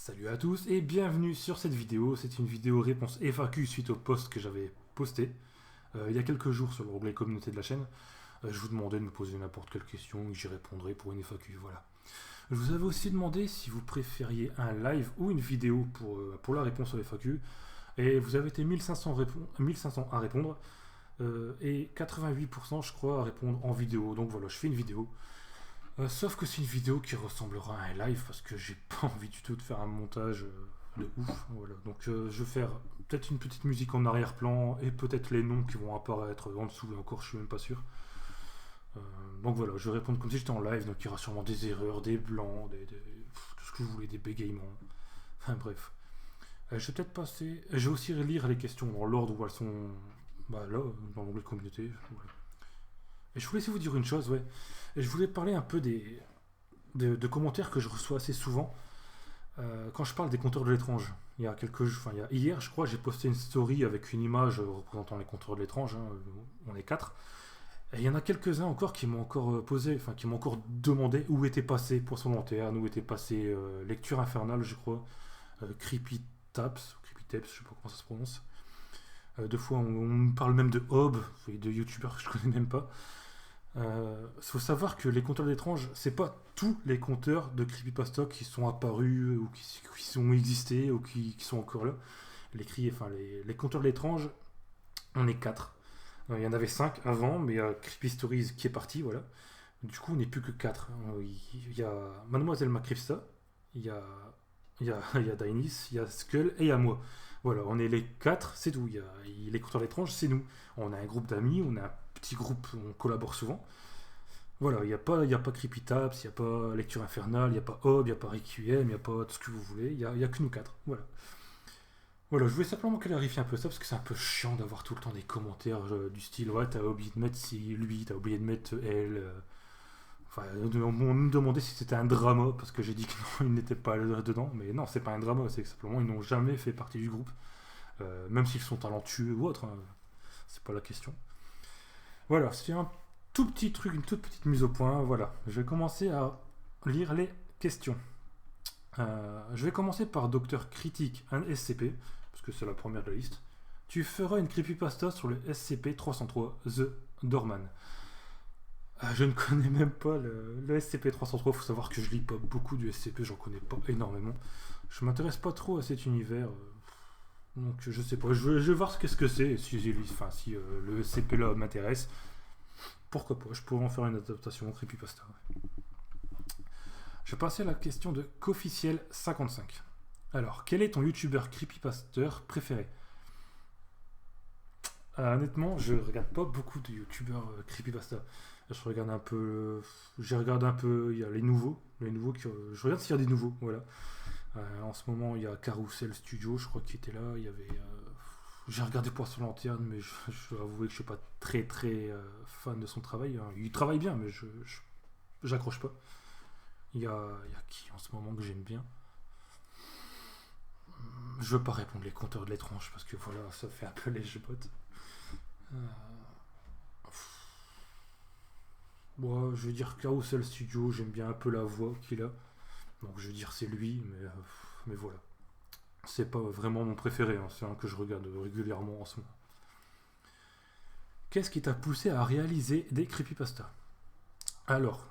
Salut à tous et bienvenue sur cette vidéo. C'est une vidéo réponse FAQ suite au post que j'avais posté il y a quelques jours sur l'onglet communauté de la chaîne. Je vous demandais de me poser n'importe quelle question et j'y répondrai pour une FAQ. Voilà. Je vous avais aussi demandé si vous préfériez un live ou une vidéo pour la réponse aux FAQ. Et vous avez été 1500 à répondre et 88% je crois à répondre en vidéo. Donc voilà, je fais une vidéo. Sauf que c'est une vidéo qui ressemblera à un live parce que j'ai pas envie du tout de faire un montage de ouf. Voilà. Donc je vais faire peut-être une petite musique en arrière-plan et peut-être les noms qui vont apparaître en dessous et encore je suis même pas sûr. Donc voilà, je vais répondre comme si j'étais en live, donc il y aura sûrement des erreurs, des blancs, tout ce que vous voulez, des bégaiements. Enfin bref. Je vais peut-être passer. Je vais aussi relire les questions dans l'ordre où elles sont là, dans l'onglet communauté. Voilà. Et je voulais aussi vous dire une chose, ouais. Et je voulais parler un peu de commentaires que je reçois assez souvent quand je parle des compteurs de l'étrange. Il y a hier, je crois, j'ai posté une story avec une image représentant les compteurs de l'étrange. Hein, on est quatre. Et il y en a quelques-uns encore qui m'ont encore posé, enfin qui m'ont encore demandé où était passé Poisson Lanterne, où était passé Lecture Infernale, je crois, Creepy Taps, je sais pas comment ça se prononce. Deux fois, on me parle même de Hob, de youtubeurs que je connais même pas. Faut savoir que les compteurs d'étranges, c'est pas tous les compteurs de creepypasta qui sont apparus ou qui sont existés ou qui sont encore là. Les compteurs de l'étrange, on est 4. Il y en avait 5 avant, mais il y a Creepy Stories qui est parti, voilà. Du coup, on n'est plus que 4. Il y a Mademoiselle Macripsta, il y a Dainis, il y a Skull et il y a moi. Voilà, on est les 4, c'est tout. Les compteurs d'étranges, c'est nous. On a un groupe d'amis, on a un petit groupe, on collabore souvent. Voilà, il y a pas Creepy Taps, il n'y a pas Lecture Infernale, il n'y a pas Hob, il n'y a pas Requiem, il n'y a pas tout ce que vous voulez, il y a que nous 4. Voilà. Voilà, je voulais simplement clarifier un peu ça parce que c'est un peu chiant d'avoir tout le temps des commentaires du style ouais, t'as oublié de mettre lui, t'as oublié de mettre elle. Enfin, on me demandait si c'était un drama parce que j'ai dit que non, il n'était pas dedans. Mais non, c'est pas un drama, c'est que simplement ils n'ont jamais fait partie du groupe. Même s'ils sont talentueux ou autre, hein, c'est pas la question. Voilà, c'est un tout petit truc, une toute petite mise au point. Voilà, je vais commencer à lire les questions. Je vais commencer par Docteur Critique, un SCP, parce que c'est la première de la liste. Tu feras une creepypasta sur le SCP-303, The Doorman. Je ne connais même pas le SCP-303, faut savoir que je lis pas beaucoup du SCP, j'en connais pas énormément. Je m'intéresse pas trop à cet univers, donc je sais pas, je vais voir qu'est-ce que c'est, si le SCP là m'intéresse, pourquoi pas, je pourrais en faire une adaptation en creepypasta. Ouais. Je vais passer à la question de Cofficiel55. Alors, quel est ton youtubeur creepypasteur préféré? Honnêtement, je regarde pas beaucoup de youtubeurs creepypasta. Je regarde un peu. Je regarde un peu. Il y a les nouveaux. Je regarde s'il y a des nouveaux. Voilà. En ce moment, il y a Carousel Studio, je crois, qui était là. Il y avait. J'ai regardé Poisson Lanterne, mais je dois avouer que je suis pas très très fan de son travail. Hein. Il travaille bien, mais j'accroche pas. Il y a qui en ce moment que j'aime bien? Je veux pas répondre les compteurs de l'étrange parce que voilà, ça fait un peu les jebottes. Bon, je veux dire Carousel Studio, j'aime bien un peu la voix qu'il a. Donc je veux dire c'est lui, mais voilà. C'est pas vraiment mon préféré, hein, c'est un que je regarde régulièrement en ce moment. Qu'est-ce qui t'a poussé à réaliser des creepypastas? Alors,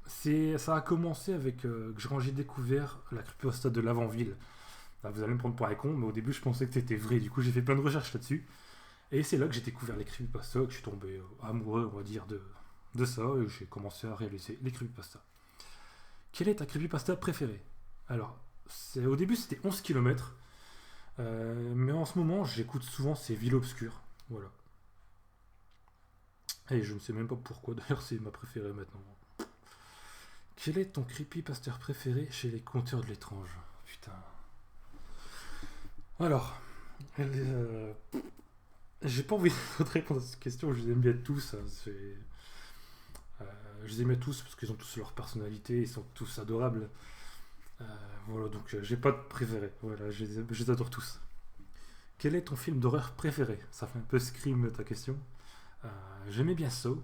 ça a commencé avec quand j'ai découvert la creepypasta de l'Avant-Ville. Là, vous allez me prendre pour un con, mais au début je pensais que c'était vrai, du coup j'ai fait plein de recherches là-dessus. Et c'est là que j'ai découvert les creepypastas, que je suis tombé amoureux, on va dire, de ça, et j'ai commencé à réaliser les creepypastas. Quelle est ta creepypasta préférée? Alors, au début c'était 11 km, mais en ce moment j'écoute souvent ces villes obscures. Voilà. Et je ne sais même pas pourquoi, d'ailleurs c'est ma préférée maintenant. Quel est ton creepypasta préféré chez les compteurs de l'étrange? Putain. Alors, j'ai pas envie de répondre à cette question, je les aime bien tous. Hein, je les aime tous parce qu'ils ont tous leur personnalité, ils sont tous adorables. Voilà, donc j'ai pas de préféré. Voilà, je les adore tous. Quel est ton film d'horreur préféré? Ça fait un peu Scream ta question. J'aimais bien Saw.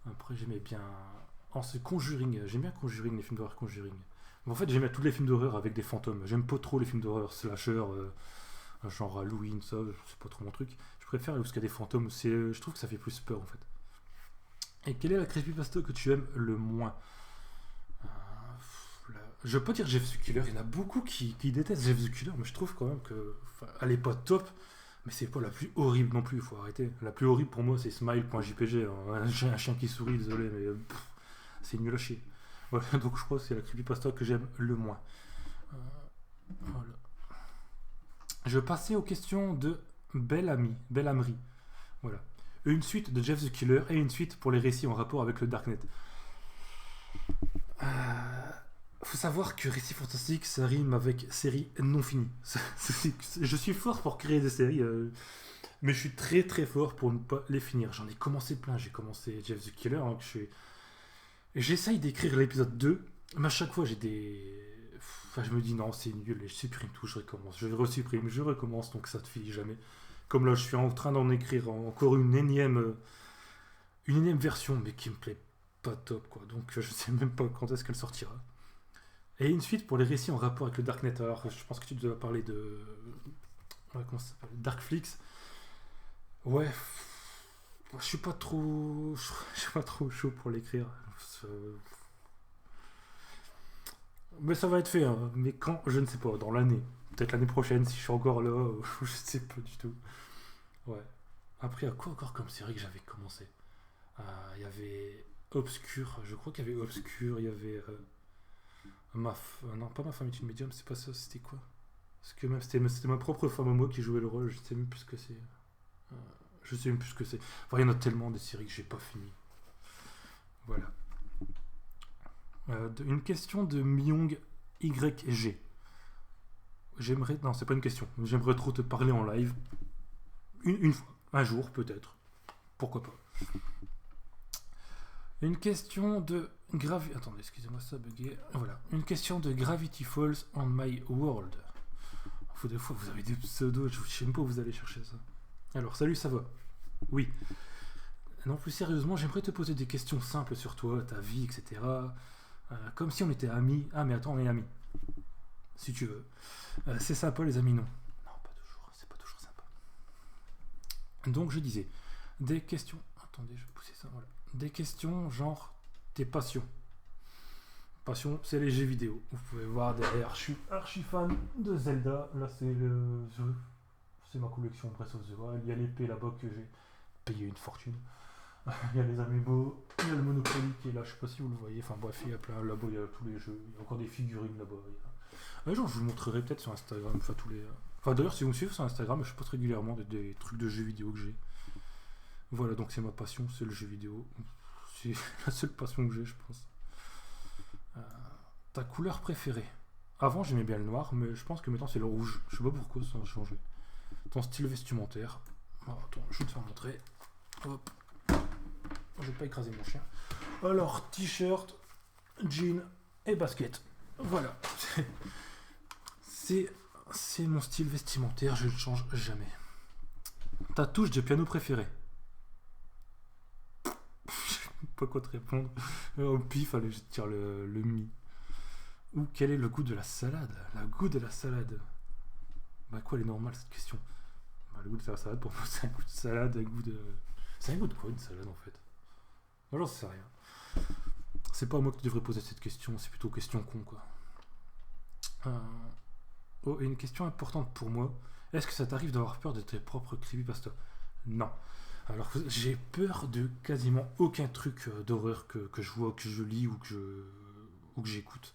Après, j'aimais bien. Conjuring. J'aime bien Conjuring, les films d'horreur Conjuring. Mais en fait, j'aime bien tous les films d'horreur avec des fantômes. J'aime pas trop les films d'horreur slasher, genre Halloween, ça, c'est pas trop mon truc. Je préfère parce qu'il y a des fantômes, je trouve que ça fait plus peur en fait. Et quelle est la creepypasta que tu aimes le moins? Je peux dire Jeff the Killer, il y en a beaucoup qui détestent Jeff the Killer, mais je trouve quand même que. Enfin, elle est pas top, mais c'est pas la plus horrible non plus, il faut arrêter. La plus horrible pour moi, c'est Smile.jpg. J'ai un chien qui sourit, désolé, mais c'est nul à chier. Voilà, donc je crois que c'est la creepypasta que j'aime le moins. Voilà. Je passais aux questions de Bellamri. Voilà. Une suite de Jeff the Killer et une suite pour les récits en rapport avec le Darknet. Faut savoir que récit fantastique, ça rime avec série non finie. Je suis fort pour créer des séries, mais je suis très très fort pour ne pas les finir. J'en ai commencé plein. J'ai commencé Jeff the Killer. Hein, j'essaye d'écrire l'épisode 2, mais à chaque fois j'ai des. Enfin, je me dis non, c'est nul et je supprime tout, je recommence. Je resupprime, je recommence, donc ça ne finit jamais. Comme là, je suis en train d'en écrire encore une énième version, mais qui me plaît pas top, quoi. Donc je sais même pas quand est-ce qu'elle sortira. Et une suite pour les récits en rapport avec le Darknet. Alors, je pense que tu dois parler de. Ouais, comment ça s'appelle? Darkflix. Ouais. Je suis pas trop. Je suis pas trop chaud pour l'écrire. Mais ça va être fait, hein. Mais quand? Je ne sais pas. Dans l'année. Peut-être l'année prochaine, si je suis encore là. Je sais pas du tout. Ouais. Après, il y a quoi encore comme série que j'avais commencé? Il y avait Obscure. Je crois qu'il y avait Obscure. Il y avait. Non, pas ma femme est une médium, c'est pas ça, c'était quoi? Parce que même c'était ma propre femme à moi qui jouait le rôle, je sais même plus ce que c'est. Je sais même plus ce que c'est. Enfin, il y en a tellement des séries que j'ai pas fini. Voilà. Une question de Myong YG. J'aimerais. Non, c'est pas une question. J'aimerais trop te parler en live. Une fois. Un jour, peut-être. Pourquoi pas. Une question de Attendez, excusez-moi, ça a bugué. Voilà. Une question de Gravity Falls on My World. Faut des fois, vous avez des pseudos, je sais même pas où vous allez chercher ça. Alors, salut, ça va? Oui. Non, plus sérieusement, j'aimerais te poser des questions simples sur toi, ta vie, etc. Comme si on était amis. Ah, mais attends, on est amis. Si tu veux. C'est sympa, les amis, non. Non, pas toujours. C'est pas toujours sympa. Donc, je disais, des questions. Attendez, je vais pousser ça, voilà. Des questions genre tes passions. Passion, c'est les jeux vidéo. Vous pouvez voir derrière, je suis archi fan de Zelda. Là, c'est ma collection Breath of the Wild. Il y a l'épée là-bas que j'ai payé une fortune. Il y a les amiibo, il y a le Monopoly qui est là, je sais pas si vous le voyez. Enfin bref, il y a plein. Là-bas, il y a tous les jeux. Il y a encore des figurines là-bas. Un jour, je vous montrerai peut-être sur Instagram. Enfin, d'ailleurs, si vous me suivez sur Instagram, je poste régulièrement des trucs de jeux vidéo que j'ai. Voilà, donc c'est ma passion, c'est le jeu vidéo. C'est la seule passion que j'ai, je pense. Ta couleur préférée? Avant, j'aimais bien le noir, mais je pense que maintenant c'est le rouge. Je sais pas pourquoi ça a changé. Ton style vestimentaire? Attends, je vais te faire montrer. Hop. Je vais pas écraser mon chien. Alors, t-shirt, jean et basket. Voilà. C'est mon style vestimentaire, je ne change jamais. Ta touche de piano préférée? Pas quoi te répondre. Au pif, allez, je tire le mi. Ou quel est le goût de la salade? Le goût de la salade. Bah quoi, elle est normale cette question. Bah, le goût de la salade, pour moi, c'est un goût de salade, un goût de. C'est un goût de quoi une salade en fait? Moi j'en sais rien. C'est pas à moi que tu devrais poser cette question, c'est plutôt question con quoi. Oh, et une question importante pour moi. Est-ce que ça t'arrive d'avoir peur de tes propres creepypasta? Non. Alors, j'ai peur de quasiment aucun truc d'horreur que je vois, que je lis ou que j'écoute.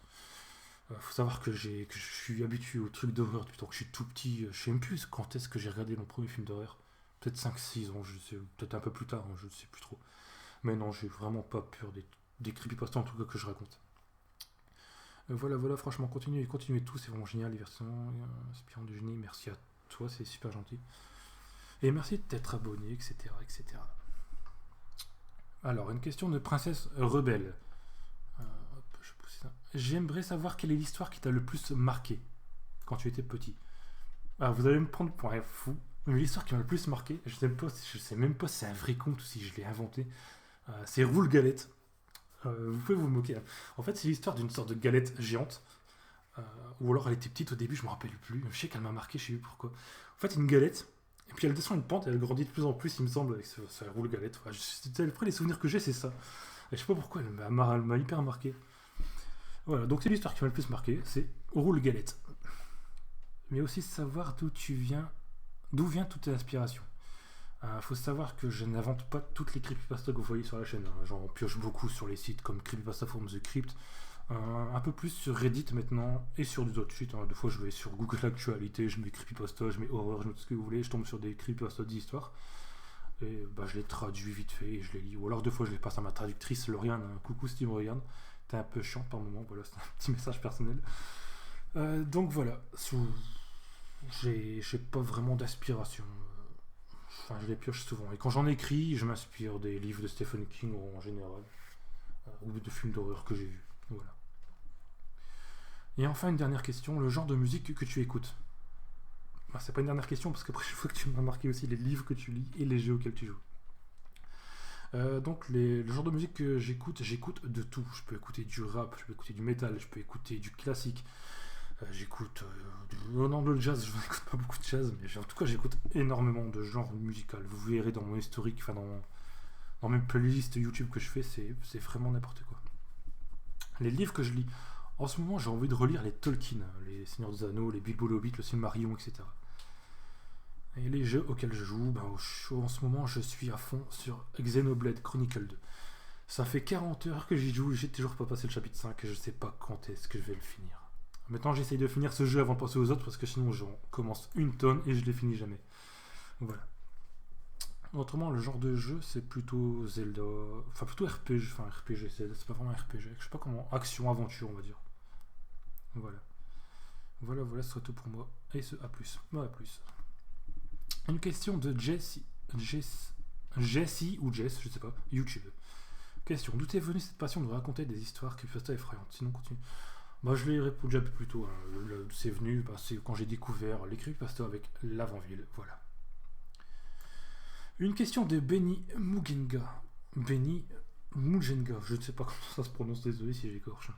Faut savoir que je suis habitué aux trucs d'horreur depuis que je suis tout petit. Je sais même plus quand est-ce que j'ai regardé mon premier film d'horreur. Peut-être 5-6 ans, je sais, peut-être un peu plus tard, hein, je ne sais plus trop. Mais non, j'ai vraiment pas peur des creepypastas en tout cas que je raconte. Voilà, franchement, continuez tout, c'est vraiment génial, les versions, Espion du génie, merci à toi, c'est super gentil. Et merci de t'être abonné, etc., etc. Alors, une question de princesse rebelle. Hop, je pousse ça. J'aimerais savoir quelle est l'histoire qui t'a le plus marqué quand tu étais petit. Alors, vous allez me prendre pour un fou, mais l'histoire qui m'a le plus marqué, je sais même pas si c'est un vrai conte ou si je l'ai inventé. C'est Roule Galette. Vous pouvez vous moquer. En fait, c'est l'histoire d'une sorte de galette géante Ou alors elle était petite au début, je me rappelle plus. Je sais qu'elle m'a marqué, je sais plus pourquoi. En fait, une galette, et puis elle descend une pente et elle grandit de plus en plus, il me semble, avec sa roule galette. Enfin, après, les souvenirs que j'ai, c'est ça. Et je sais pas pourquoi, elle m'a hyper marqué. Voilà, donc c'est l'histoire qui m'a le plus marqué, c'est roule galette. Mais aussi savoir d'où vient toute l'inspiration. Faut savoir que je n'invente pas toutes les creepypastas que vous voyez sur la chaîne. J'en pioche beaucoup sur les sites comme Creepypasta from the Crypt, un peu plus sur Reddit maintenant et sur des autres sites. Des fois, je vais sur Google Actualité, je mets creepypasta, je mets horreur, je mets tout ce que vous voulez. Je tombe sur des creepypastas d'histoire et je les traduis vite fait et je les lis. Ou alors, deux fois, je les passe à ma traductrice Lauriane. Coucou si tu me regardes. T'es un peu chiant par moment. Voilà, c'est un petit message personnel. Donc voilà. J'ai pas vraiment d'aspiration. Enfin, je les pioche souvent. Et quand j'en écris, je m'inspire des livres de Stephen King en général. Ou de films d'horreur que j'ai vus. Voilà. Et enfin, une dernière question, le genre de musique que tu écoutes. C'est pas une dernière question parce qu'après je vois que tu m'as marqué aussi les livres que tu lis et les jeux auxquels tu joues. Donc le genre de musique que j'écoute de tout. Je peux écouter du rap, je peux écouter du métal, je peux écouter du classique. J'écoute non, le jazz, je n'écoute pas beaucoup de jazz, mais en tout cas j'écoute énormément de genres musicaux. Vous verrez dans mon historique, enfin dans mes playlists YouTube que je fais, c'est vraiment n'importe quoi. Les livres que je lis, en ce moment j'ai envie de relire les Tolkien, les Seigneurs des Anneaux, les Bilbo le Hobbit, le Silmarillion, etc. Et les jeux auxquels je joue, en ce moment je suis à fond sur Xenoblade Chronicle 2. Ça fait 40 heures que j'y joue, j'ai toujours pas passé le chapitre 5 et je sais pas quand est-ce que je vais le finir. Maintenant j'essaye de finir ce jeu avant de passer aux autres parce que sinon j'en commence une tonne et je les finis jamais. Voilà. Autrement, le genre de jeu c'est plutôt Zelda, enfin plutôt RPG, c'est pas vraiment RPG, je sais pas comment, action, aventure on va dire. Voilà. Voilà, ce serait tout pour moi. Et ce A+. A+. Une question de Jessie ou Jess, je sais pas, YouTube. Question, d'où est venue cette passion de raconter des histoires creepypasta effrayantes? Sinon, continue. Je l'ai répondu un peu plus tôt. C'est venu, c'est quand j'ai découvert les creepypasta avec Lavandville. Voilà. Une question de Benny Mugenga. Benny Mugenga, je ne sais pas comment ça se prononce, désolé si j'écorche.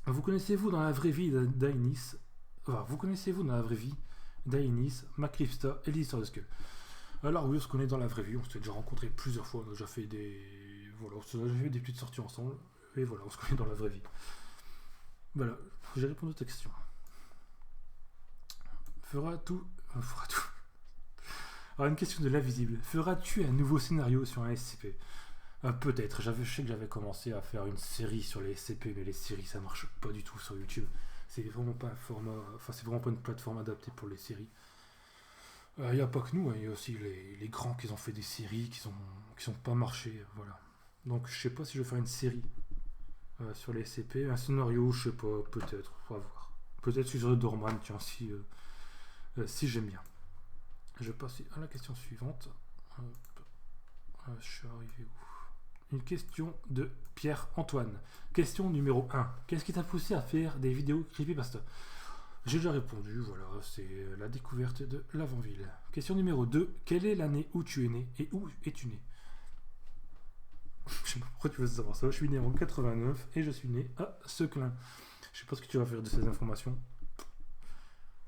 Vous connaissez-vous dans la vraie vie d'Aïnis Macripsta et l'histoire de Skull? Alors oui, on se connaît dans la vraie vie, on s'est déjà rencontrés plusieurs fois, on a déjà fait des petites sorties ensemble, et voilà, on se connaît dans la vraie vie. Voilà, j'ai répondu à ta question. Fera tout. Alors une question de l'invisible. Feras-tu un nouveau scénario sur un SCP? Peut-être, je sais que j'avais commencé à faire une série sur les SCP, mais les séries ça marche pas du tout sur YouTube. C'est vraiment pas un format, c'est vraiment pas une plateforme adaptée pour les séries. Il n'y a pas que nous, il y a aussi les grands qui ont fait des séries qui sont pas marché, voilà. Donc je sais pas si je vais faire une série sur les SCP, un scénario, je sais pas, peut-être, on va voir. Peut-être sur The Doorman, tiens, si j'aime bien. Je passe à la question suivante. Je suis arrivé où? Une question de Pierre-Antoine. Question numéro 1. Qu'est-ce qui t'a poussé à faire des vidéos creepypasta? J'ai déjà répondu, voilà, c'est la découverte de Lavandville. Question numéro 2. Quelle est l'année où tu es né et où es-tu né? Je sais pas pourquoi tu veux savoir ça. Je suis né en 89 et je suis né à Seclin. Je sais pas ce que tu vas faire de ces informations.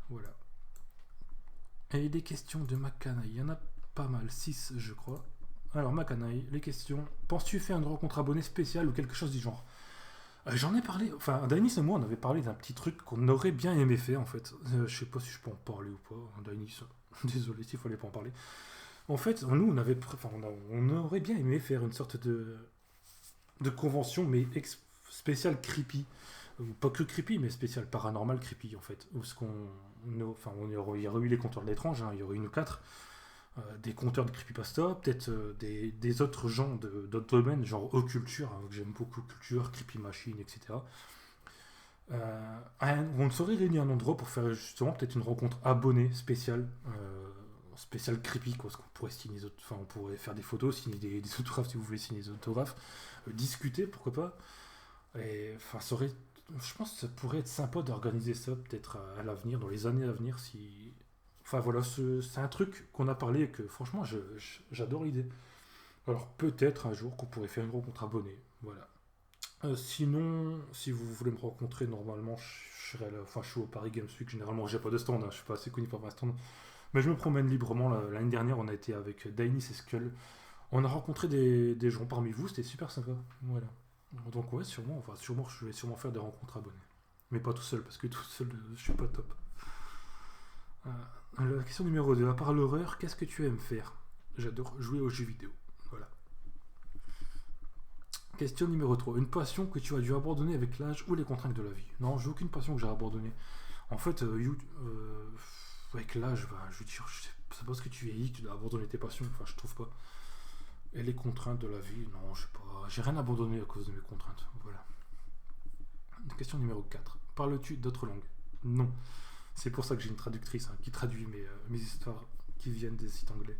Voilà. Et des questions de Macanaï. Il y en a pas mal, 6 je crois. Alors Macanaï, les questions. Penses-tu faire une rencontre abonnée spéciale ou quelque chose du genre? J'en ai parlé, enfin Dainis et moi on avait parlé d'un petit truc qu'on aurait bien aimé faire en fait. Je sais pas si je peux en parler ou pas, Dainis, désolé s'il fallait pas en parler. En fait, nous on aurait bien aimé faire une sorte de convention mais spéciale creepy. Pas que creepy mais spéciale paranormal creepy en fait. Où il y aurait eu les compteurs de l'étrange, il y aurait eu nous 4. Des compteurs de creepypasta, peut-être des autres gens d'autres domaines, genre occulture, que j'aime beaucoup, culture, creepy machine, etc. On serait réunis à un endroit pour faire justement peut-être une rencontre abonnée spéciale, spéciale creepy, quoi, parce qu'on pourrait signer on pourrait faire des photos, signer des autographes si vous voulez signer des autographes, discuter, pourquoi pas. Et je pense que ça pourrait être sympa d'organiser ça peut-être à l'avenir, dans les années à venir, si. Enfin voilà, c'est un truc qu'on a parlé et que franchement j'adore l'idée. Alors peut-être un jour qu'on pourrait faire une rencontre abonnée. Voilà. Sinon, si vous voulez me rencontrer, normalement, je suis au Paris Games Week. Généralement, j'ai pas de stand, hein, je suis pas assez connu pour avoir un stand. Mais je me promène librement. L'année dernière, on a été avec Dainis et Skull. On a rencontré des gens parmi vous, c'était super sympa. Voilà. Donc, ouais, sûrement, je vais sûrement faire des rencontres abonnés. Mais pas tout seul, parce que tout seul, je suis pas top. La question numéro 2. À part l'horreur, qu'est-ce que tu aimes faire? J'adore jouer aux jeux vidéo. Voilà. Question numéro 3. Une passion que tu as dû abandonner avec l'âge ou les contraintes de la vie? Non, j'ai aucune passion que j'ai abandonnée. En fait, avec l'âge, bah, je veux dire, c'est pas parce que tu vieillis que tu dois abandonner tes passions. Enfin, je trouve pas. Et les contraintes de la vie, non, je sais pas. J'ai rien abandonné à cause de mes contraintes. Voilà. Question numéro 4. Parles-tu d'autres langues? Non. C'est pour ça que j'ai une traductrice qui traduit mes histoires qui viennent des sites anglais.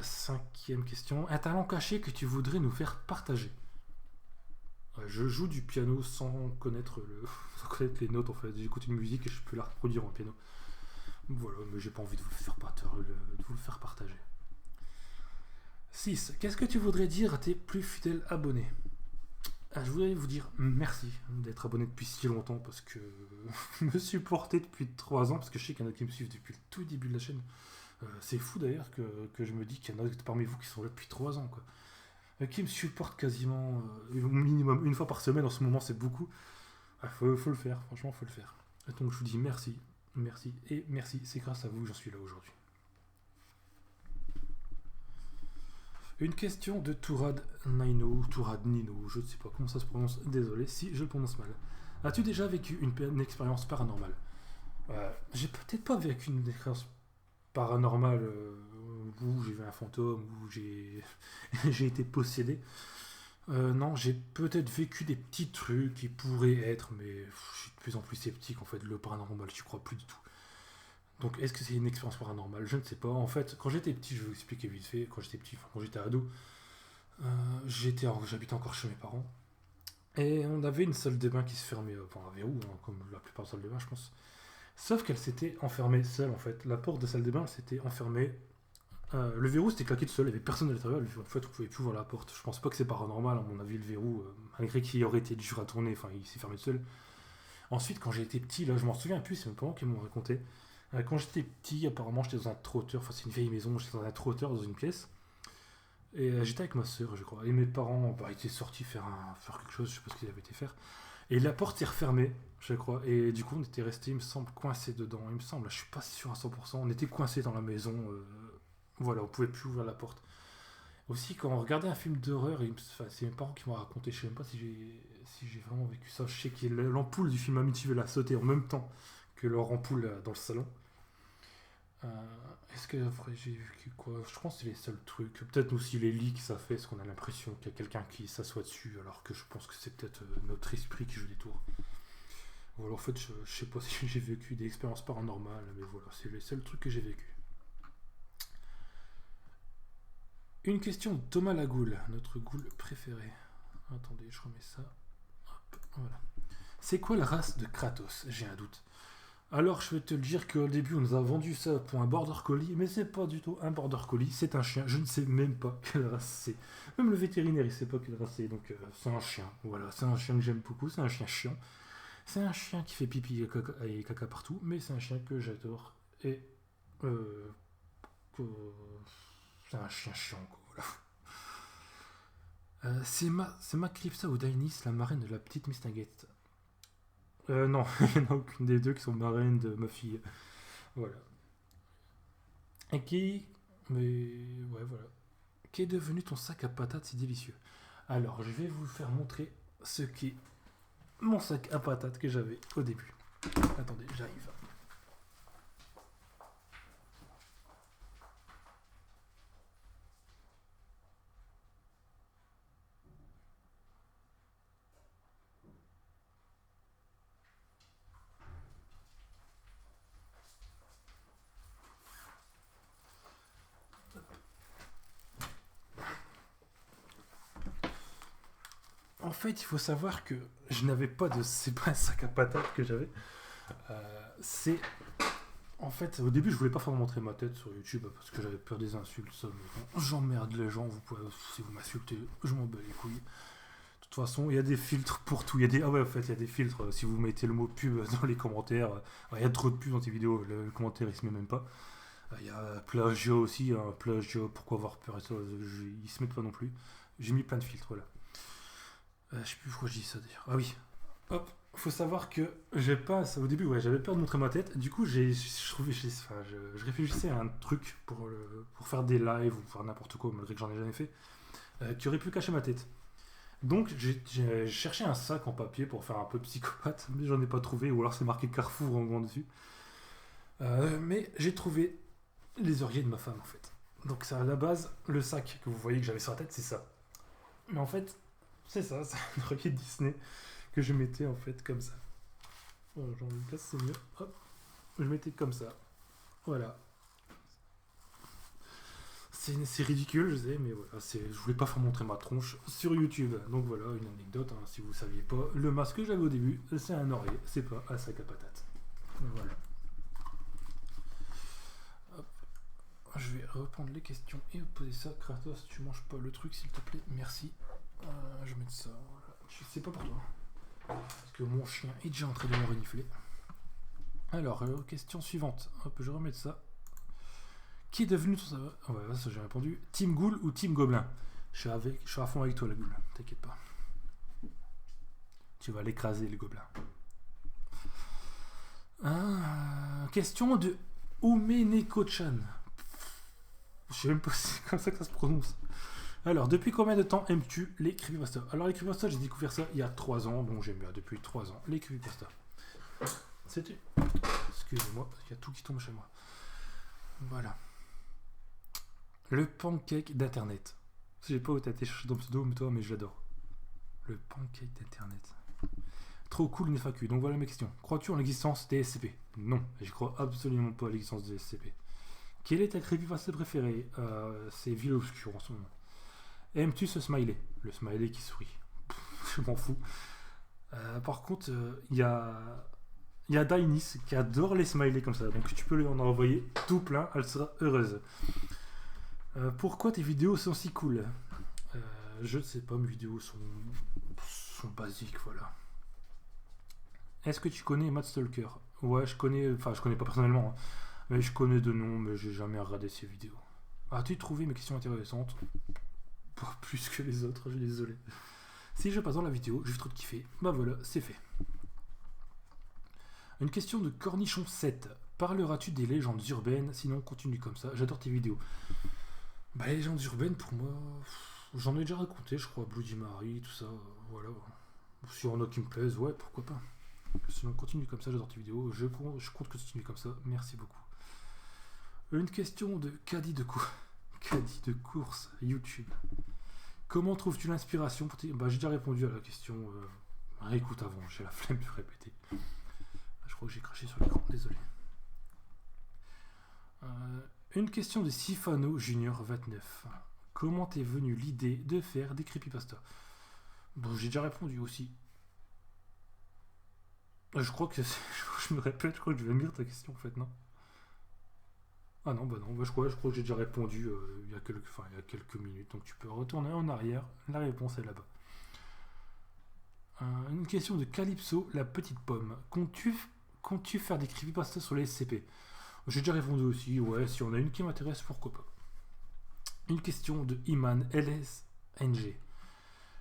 Cinquième question. Un talent caché que tu voudrais nous faire partager? Je joue du piano sans connaître les notes en fait. J'écoute une musique et je peux la reproduire en piano. Voilà, mais j'ai pas envie de vous le faire partager. 6. Qu'est-ce que tu voudrais dire à tes plus fidèles abonnés? Je voudrais vous dire merci d'être abonné depuis si longtemps parce que me supporter depuis 3 ans, parce que je sais qu'il y en a qui me suivent depuis le tout début de la chaîne. C'est fou d'ailleurs que je me dis qu'il y en a parmi vous qui sont là depuis 3 ans, quoi. Qui me supportent quasiment au minimum une fois par semaine en ce moment, c'est beaucoup. Faut le faire, franchement, faut le faire. Et donc je vous dis merci, merci et merci, c'est grâce à vous que j'en suis là aujourd'hui. Une question de Tourad Naino, Tourad Nino, je ne sais pas comment ça se prononce, désolé si je le prononce mal. As-tu déjà vécu une expérience paranormale? J'ai peut-être pas vécu une expérience paranormale où j'ai vu un fantôme, où j'ai j'ai été possédé. Non, j'ai peut-être vécu des petits trucs qui pourraient être, mais je suis de plus en plus sceptique en fait. Le paranormal, je crois plus du tout. Donc, est-ce que c'est une expérience paranormale? Je ne sais pas. En fait, quand j'étais petit, je vais vous expliquer vite fait. Quand j'étais petit, enfin, quand j'étais ado, j'habitais encore chez mes parents. Et on avait une salle de bain qui se fermait, enfin, à verrou, comme la plupart des salles de bain, je pense. Sauf qu'elle s'était enfermée seule, en fait. La porte de la salle de bain s'était enfermée. Le verrou s'était claqué tout seul, il n'y avait personne à l'intérieur. En fait, on pouvait plus voir la porte. Je pense pas que c'est paranormal, à mon avis, le verrou, malgré qu'il aurait été dur à tourner, enfin, il s'est fermé tout seul. Ensuite, quand j'ai été petit, là, je m'en souviens plus, c'est mes parents qui m'ont raconté. Quand j'étais petit, apparemment, j'étais dans un trotteur, enfin, c'est une vieille maison, j'étais dans un trotteur dans une pièce. Et j'étais avec ma soeur, je crois. Et mes parents étaient sortis faire quelque chose, je sais pas ce qu'ils avaient été faire. Et la porte s'est refermée, je crois. Et du coup, on était resté, il me semble, coincé dedans. Il me semble, je suis pas sûr à 100%. On était coincé dans la maison. Voilà, on pouvait plus ouvrir la porte. Aussi, quand on regardait un film d'horreur, c'est mes parents qui m'ont raconté, je sais même pas si j'ai vraiment vécu ça. Je sais que l'ampoule du film Amityville a sauté en même temps que leur ampoule dans le salon. Est-ce que après j'ai vécu quoi? Je pense que c'est les seuls trucs. Peut-être aussi les lits que ça fait, parce qu'on a l'impression qu'il y a quelqu'un qui s'assoit dessus, alors que je pense que c'est peut-être notre esprit qui joue des tours. Voilà, en fait, je sais pas si j'ai vécu des expériences paranormales, mais voilà, c'est les seuls trucs que j'ai vécu. Une question de Thomas Lagoule, notre goule préféré. Attendez, je remets ça. Hop, voilà. C'est quoi la race de Kratos? J'ai un doute. Alors, je vais te le dire qu'au début, on nous a vendu ça pour un border collie, mais c'est pas du tout un border collie, c'est un chien. Je ne sais même pas quelle race c'est. Même le vétérinaire, il sait pas quelle race c'est. Donc, c'est un chien. Voilà, c'est un chien que j'aime beaucoup. C'est un chien chiant. C'est un chien qui fait pipi et caca partout, mais c'est un chien que j'adore. Et euh, que- c'est un chien chiant, quoi. Voilà. C'est ma Clipsa ou Dainis, la marraine de la petite Mistinguette. Non, il n'y en a aucune des deux qui sont marraines de ma fille. Voilà. Et qui. Mais. Ouais, voilà. Qui est devenu ton sac à patates si délicieux? Alors, je vais vous faire montrer ce qu'est mon sac à patates que j'avais au début. Attendez, j'arrive. En fait, il faut savoir que je n'avais pas de. C'est pas un sac à patates que j'avais. C'est. En fait, au début, je voulais pas faire montrer ma tête sur YouTube parce que j'avais peur des insultes. Ça, j'emmerde les gens. Si vous m'insultez, je m'en bats les couilles. toute façon, il y a des filtres pour tout. Il y a des... Ah ouais, en fait, il y a des filtres. Si vous mettez le mot pub dans les commentaires, il y a trop de pubs dans tes vidéos. Le commentaire, il se met même pas. Il y a plagiat aussi. Plagiat, pourquoi avoir peur et ça, ils se mettent pas non plus. J'ai mis plein de filtres, voilà. Je sais plus pourquoi je dis ça d'ailleurs. Ah oui. Hop. Faut savoir que j'ai pas... Au début, ouais, j'avais peur de montrer ma tête. Du coup, je réfléchissais à un truc pour faire des lives ou faire n'importe quoi, malgré que j'en ai jamais fait, qui aurait pu cacher ma tête. Donc j'ai cherché un sac en papier pour faire un peu psychopathe, mais j'en ai pas trouvé, ou alors c'est marqué Carrefour en grand dessus. Mais j'ai trouvé les oreillers de ma femme en fait. Donc c'est à la base, le sac que vous voyez que j'avais sur la tête, c'est ça. Mais en fait, c'est ça, c'est un oreiller de Disney que je mettais en fait comme ça. Bon, j'en ai une place, c'est mieux. Hop, je mettais comme ça. Voilà. C'est ridicule, je sais, mais voilà, je voulais pas faire montrer ma tronche sur YouTube. Donc voilà, une anecdote, hein, si vous saviez pas. Le masque que j'avais au début, c'est un oreiller, c'est pas un sac à patates. Voilà. Hop. Je vais reprendre les questions et poser ça. Kratos, tu manges pas le truc, s'il te plaît. Merci. Je vais mettre ça. Voilà. C'est pas pour toi. Parce que mon chien est déjà en train de me renifler. Alors, question suivante. Hop, je vais remettre ça. Qui est devenu tout ça? Ouais, ça j'ai répondu. Team Ghoul ou Team Gobelin? Je suis à fond avec toi, la Ghoul. T'inquiète pas. Tu vas l'écraser, les gobelins. Question de Umeneko-chan. Je sais même pas si c'est comme ça que ça se prononce. Alors, depuis combien de temps aimes-tu les creepypastas? Alors, les creepypastas, j'ai découvert ça il y a 3 ans, donc j'aime bien depuis 3 ans les creepypastas. C'était. Excusez-moi, il y a tout qui tombe chez moi. Voilà. Le pancake d'internet. Je sais pas où t'as été chercher ton pseudo, mais toi, mais j'adore. Le pancake d'internet. Trop cool une FAQ. Donc voilà mes questions. Crois-tu en l'existence des SCP? Non, je crois absolument pas à l'existence des SCP. Quel est ta creepypasta préférée? C'est Ville Obscure en ce moment. Aimes-tu ce smiley? Le smiley qui sourit. Je m'en fous. Par contre, il y a Dainis qui adore les smileys comme ça. Donc tu peux lui en envoyer tout plein. Elle sera heureuse. Pourquoi tes vidéos sont si cool? Je ne sais pas, mes vidéos sont basiques, voilà. Est-ce que tu connais Matt Stalker? Ouais, je connais pas personnellement, hein, mais je connais de nom, mais j'ai jamais regardé ses vidéos. As-tu trouvé mes questions intéressantes? Pas plus que les autres, je suis désolé. Si je passe dans la vidéo, je vais trop de kiffer. Bah voilà, c'est fait. Une question de Cornichon 7. Parleras-tu des légendes urbaines? Sinon, continue comme ça. J'adore tes vidéos. Bah, les légendes urbaines, pour moi, j'en ai déjà raconté, je crois. Bloody Mary, tout ça. Voilà. Si on a qui me plaisent, ouais, pourquoi pas. Sinon, continue comme ça. J'adore tes vidéos. Je compte que tu continues comme ça. Merci beaucoup. Une question de Caddy de course YouTube. Comment trouves-tu l'inspiration pour tes... Bah, j'ai déjà répondu à la question. Écoute avant, j'ai la flemme de répéter. Je crois que j'ai craché sur l'écran, désolé. Une question de Sifano Junior 29. Comment t'es venue l'idée de faire des creepypastas? Bon, j'ai déjà répondu aussi. Je crois que je me répète, je crois que je vais lire ta question en fait, non? Ah non, bah non, bah je crois que j'ai déjà répondu il y a quelques minutes, donc tu peux retourner en arrière, la réponse est là-bas. Une question de Calypso, la petite pomme. Comptes-tu faire des creepypastas sur les SCP? J'ai déjà répondu aussi, ouais, si on a une qui m'intéresse, pourquoi pas. Une question de Iman LSNG.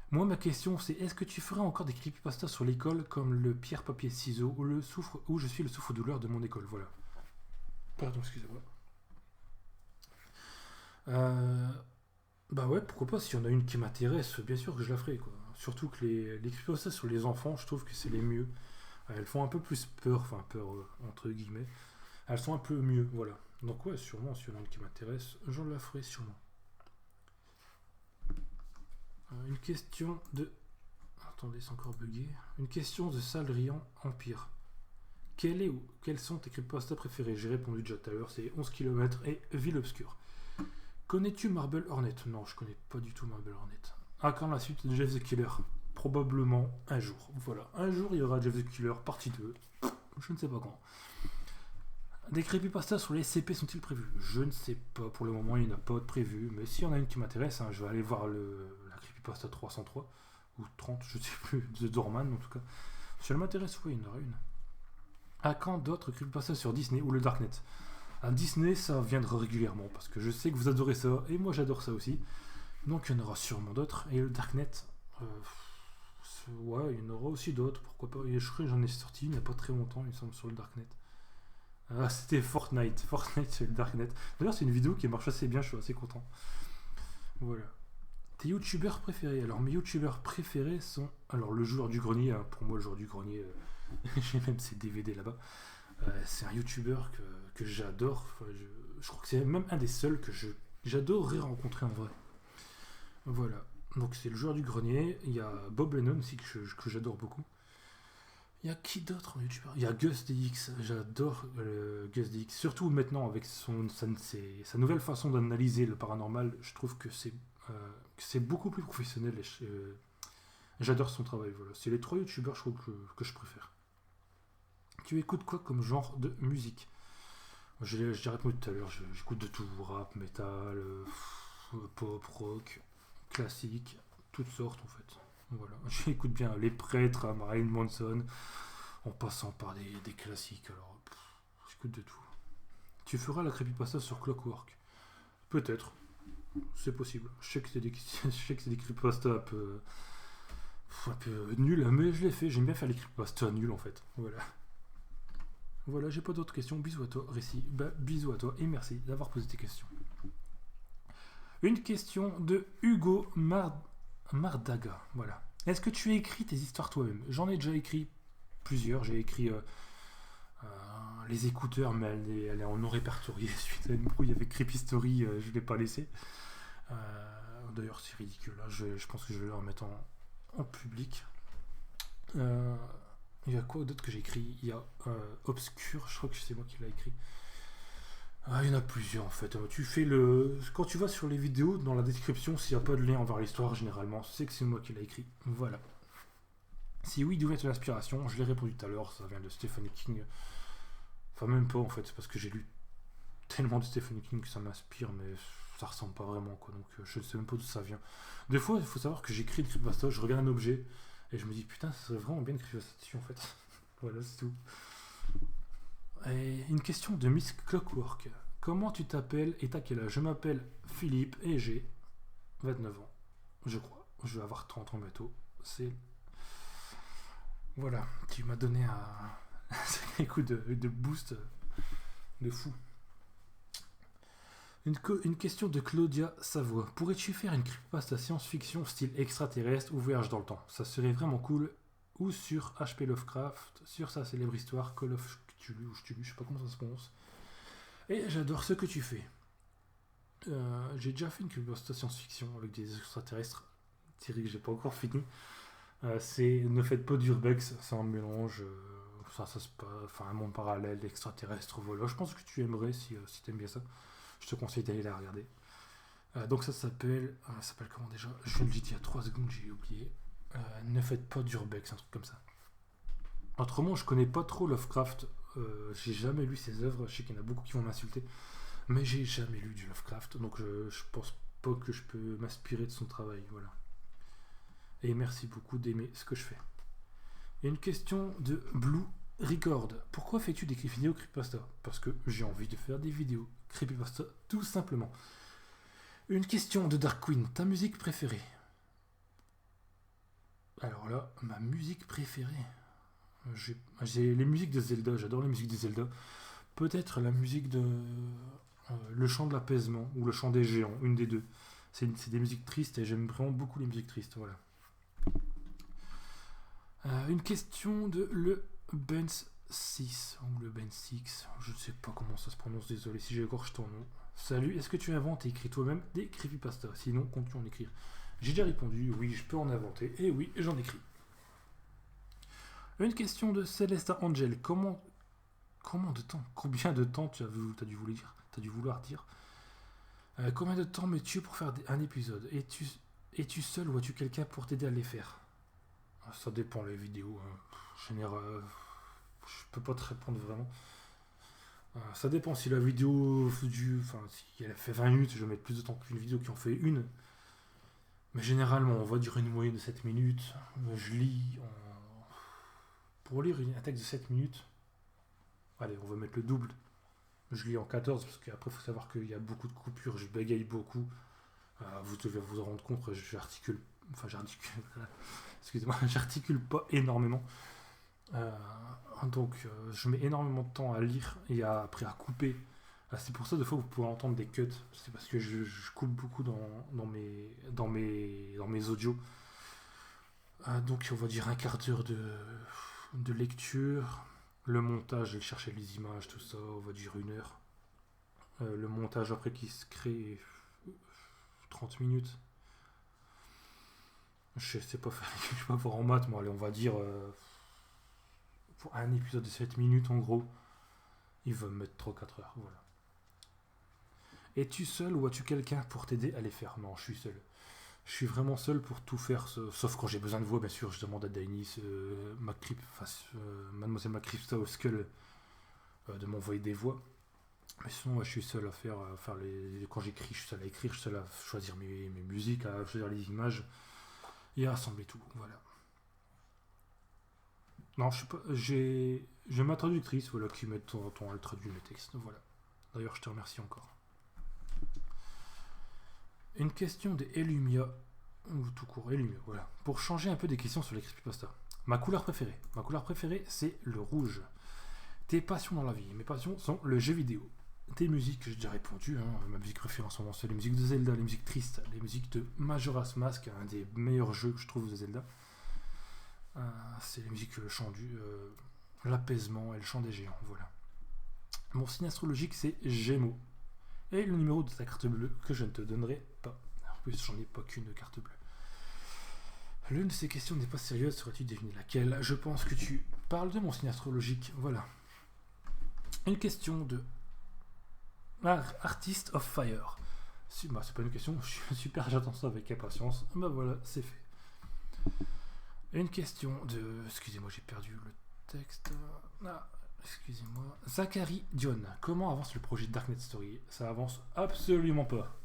Moi, ma question, c'est est-ce que tu ferais encore des creepypastas sur l'école comme le pierre, papier, ciseaux ou je suis le souffre-douleur de mon école? Voilà. Pardon, excusez-moi. Bah ouais, pourquoi pas, si on a une qui m'intéresse, bien sûr que je la ferai, quoi. Surtout que les creepypastas sur les enfants, je trouve que c'est les mieux. Elles font un peu plus peur, enfin peur entre guillemets. Elles sont un peu mieux, voilà. Donc ouais, sûrement, si on a une qui m'intéresse, je la ferai sûrement. Une question de... Attendez, c'est encore bugué. Une question de Saldrian Empire. Quels sont tes creepypastas préférés? J'ai répondu déjà tout à l'heure, c'est 11 km et Ville Obscure. Connais-tu Marble Hornet? Non, je connais pas du tout Marble Hornet. À quand la suite de Jeff the Killer? Probablement un jour. Voilà, un jour il y aura Jeff the Killer partie 2. Je ne sais pas quand. Des creepypastas sur les SCP sont-ils prévus? Je ne sais pas, pour le moment il n'y en a pas de prévu, mais si on a une qui m'intéresse, hein, je vais aller voir la creepypasta 303. ou 30, je sais plus, de Dorman en tout cas. Si elle m'intéresse, oui, il y en aura une. À quand d'autres creepypastas sur Disney ou le Darknet? À Disney, ça viendra régulièrement, parce que je sais que vous adorez ça, et moi j'adore ça aussi. Donc il y en aura sûrement d'autres. Et le Darknet, euh, ouais, il y en aura aussi d'autres, pourquoi pas. Et je crois que j'en ai sorti il n'y a pas très longtemps, il me semble, sur le Darknet. Ah, c'était Fortnite. Fortnite sur le Darknet. D'ailleurs, c'est une vidéo qui marche assez bien, je suis assez content. Voilà. Tes youtubeurs préférés? Alors, mes youtubeurs préférés sont. Alors, le joueur du grenier, hein, pour moi, le joueur du grenier, j'ai même ses DVD là-bas. C'est un youtubeur que j'adore. Enfin, je crois que c'est même un des seuls que j'adorerais rencontrer en vrai. Voilà. Donc, c'est le joueur du grenier. Il y a Bob Lennon aussi que j'adore beaucoup. Il y a qui d'autre en youtubeur? Il y a GusDX, j'adore GusDX, surtout maintenant avec sa nouvelle façon d'analyser le paranormal, je trouve que c'est beaucoup plus professionnel et j'adore son travail. Voilà. C'est les trois youtubeurs je trouve que je préfère. Tu écoutes quoi comme genre de musique? J'ai répondu tout à l'heure, j'écoute de tout, rap, métal, pop, rock, classique, toutes sortes en fait. Voilà. J'écoute bien les prêtres, Marilyn Manson, en passant par des classiques. Alors, j'écoute de tout. Tu feras la creepypasta sur Clockwork? Peut-être, c'est possible. Je sais que c'est des creepypasta un peu nuls, mais je l'ai fait. J'aime bien faire les creepypasta nuls en fait. Voilà. Voilà, j'ai pas d'autres questions. Bisous à toi, Récit. Bisous à toi et merci d'avoir posé tes questions. Une question de Hugo Mardaga. Voilà. Est-ce que tu as écrit tes histoires toi-même? J'en ai déjà écrit plusieurs. J'ai écrit Les Écouteurs, mais elle est en non répertorié suite à une brouille avec Creepy Story. Je ne l'ai pas laissé. D'ailleurs, c'est ridicule. Là. Je pense que je vais le remettre en public. Il y a quoi d'autre que j'ai écrit? Il y a Obscur, je crois que c'est moi qui l'ai écrit. Il y en a plusieurs en fait. Quand tu vas sur les vidéos, dans la description, s'il n'y a pas de lien vers l'histoire, généralement, c'est que c'est moi qui l'ai écrit. Voilà. Si oui, d'où vient ton inspiration? Je l'ai répondu tout à l'heure, ça vient de Stephen King. Enfin, même pas en fait, parce que j'ai lu tellement de Stephen King que ça m'inspire, mais ça ressemble pas vraiment quoi. Donc je ne sais même pas d'où ça vient. Des fois, il faut savoir que j'écris des creepypasta, je regarde un objet et je me dis putain, ça serait vraiment bien d'écrire ça dessus en fait. Voilà, c'est tout. Et une question de Miss Clockwork. Comment tu t'appelles et t'as quel âge? Je m'appelle Philippe et j'ai 29 ans. Je crois. Je vais avoir 30 ans bientôt. C'est. Voilà. Tu m'as donné un coup de boost de fou. Une question de Claudia Savoie. Pourrais-tu faire une creepypasta science-fiction style extraterrestre ou voyage dans le temps? Ça serait vraiment cool. Ou sur H.P. Lovecraft, sur sa célèbre histoire Call of Cthulhu ou Cthulhu, je sais pas comment ça se prononce. Et j'adore ce que tu fais. J'ai déjà fait une creepypasta science-fiction avec des extraterrestres. Série que j'ai pas encore fini. C'est Ne faites pas d'urbex, c'est un mélange. Ça se passe, enfin un monde parallèle, extraterrestre, voilà. Je pense que tu aimerais si t'aimes bien ça. Je te conseille d'aller la regarder. Donc ça s'appelle comment déjà? Je le dis il y a 3 secondes, j'ai oublié. Ne faites pas d'urbex, un truc comme ça. Autrement, je connais pas trop Lovecraft. J'ai jamais lu ses œuvres. Je sais qu'il y en a beaucoup qui vont m'insulter, mais j'ai jamais lu du Lovecraft, donc je pense pas que je peux m'inspirer de son travail. Voilà. Et merci beaucoup d'aimer ce que je fais. Il y a une question de Blue Record. Pourquoi fais-tu des vidéos creepypasta? Parce que j'ai envie de faire des vidéos creepypasta, tout simplement. Une question de Dark Queen. Ta musique préférée? Alors là, ma musique préférée. J'ai les musiques de Zelda, j'adore les musiques de Zelda. Peut-être la musique de Le chant de l'apaisement ou Le chant des géants, une des deux. C'est des musiques tristes et j'aime vraiment beaucoup les musiques tristes. Voilà. Une question de le Benz 6 ou le Benz 6, je ne sais pas comment ça se prononce, désolé si j'écorche ton nom. Salut, est-ce que tu inventes et écris toi-même des creepypasta? Sinon, comptes-tu en écrire? J'ai déjà répondu, oui, je peux en inventer, et oui, j'en écris. Une question de Celesta Angel. Combien de temps tu as dû vouloir dire combien de temps mets-tu pour faire un épisode? Es-tu seul ou as-tu quelqu'un pour t'aider à les faire? Ça dépend les vidéos. Général, je peux pas te répondre vraiment. Ça dépend si la vidéo si elle fait 20 minutes, je vais mettre plus de temps qu'une vidéo qui en fait une. Mais généralement, on va durer une moyenne de 7 minutes. Je lis Pour lire un texte de 7 minutes, allez, on va mettre le double. Je lis en 14 parce qu'après, il faut savoir qu'il y a beaucoup de coupures, je bégaye beaucoup. Vous devez vous en rendre compte, j'articule, excusez-moi, j'articule pas énormément. Donc, je mets énormément de temps à lire et après à couper. C'est pour ça, des fois, vous pouvez entendre des cuts. C'est parce que je coupe beaucoup dans mes audios. Donc, on va dire un quart d'heure de lecture. Le montage, aller chercher les images, tout ça, on va dire 1 heure. Le montage après qui se crée 30 minutes. Je sais pas faire, je suis pas fort en maths, moi, allez, on va dire pour un épisode de 7 minutes en gros, il va me mettre 3-4 heures, voilà. Es-tu seul ou as-tu quelqu'un pour t'aider à les faire? Non, je suis seul. Je suis vraiment seul pour tout faire, sauf quand j'ai besoin de voix, bien sûr, je demande à Dainis, Mademoiselle Macripta au Skull de m'envoyer des voix. Mais sinon, moi, je suis seul à faire quand j'écris, je suis seul à écrire, je suis seul à choisir mes musiques, à choisir les images et à assembler tout, voilà. Non, je sais pas, j'ai ma traductrice, voilà, qui met de temps en temps, elle traduit mes textes, voilà. D'ailleurs, je te remercie encore. Une question de Elumia, ou tout court, Elumia, voilà. Pour changer un peu des questions sur les creepypasta. Ma couleur préférée, c'est le rouge. Tes passions dans la vie. Mes passions sont le jeu vidéo. Tes musiques, j'ai déjà répondu. Ma musique préférée en ce moment, c'est les musiques de Zelda, les musiques tristes, les musiques de Majora's Mask, un des meilleurs jeux que je trouve de Zelda. C'est les musiques, le chant l'apaisement et le chant des géants, voilà. Mon signe astrologique, c'est Gémeaux. Et le numéro de ta carte bleue que je ne te donnerai pas. En plus, j'en ai pas qu'une carte bleue. L'une de ces questions n'est pas sérieuse, saurais-tu deviner laquelle? Je pense que tu parles de mon signe astrologique, voilà. Une question de Artist of Fire. C'est pas une question, je suis super, j'attends ça avec impatience. Bah voilà, c'est fait. Une question de... Excusez-moi, j'ai perdu le texte. Excusez-moi. Zachary Dion, comment avance le projet Darknet Story? Ça avance absolument pas.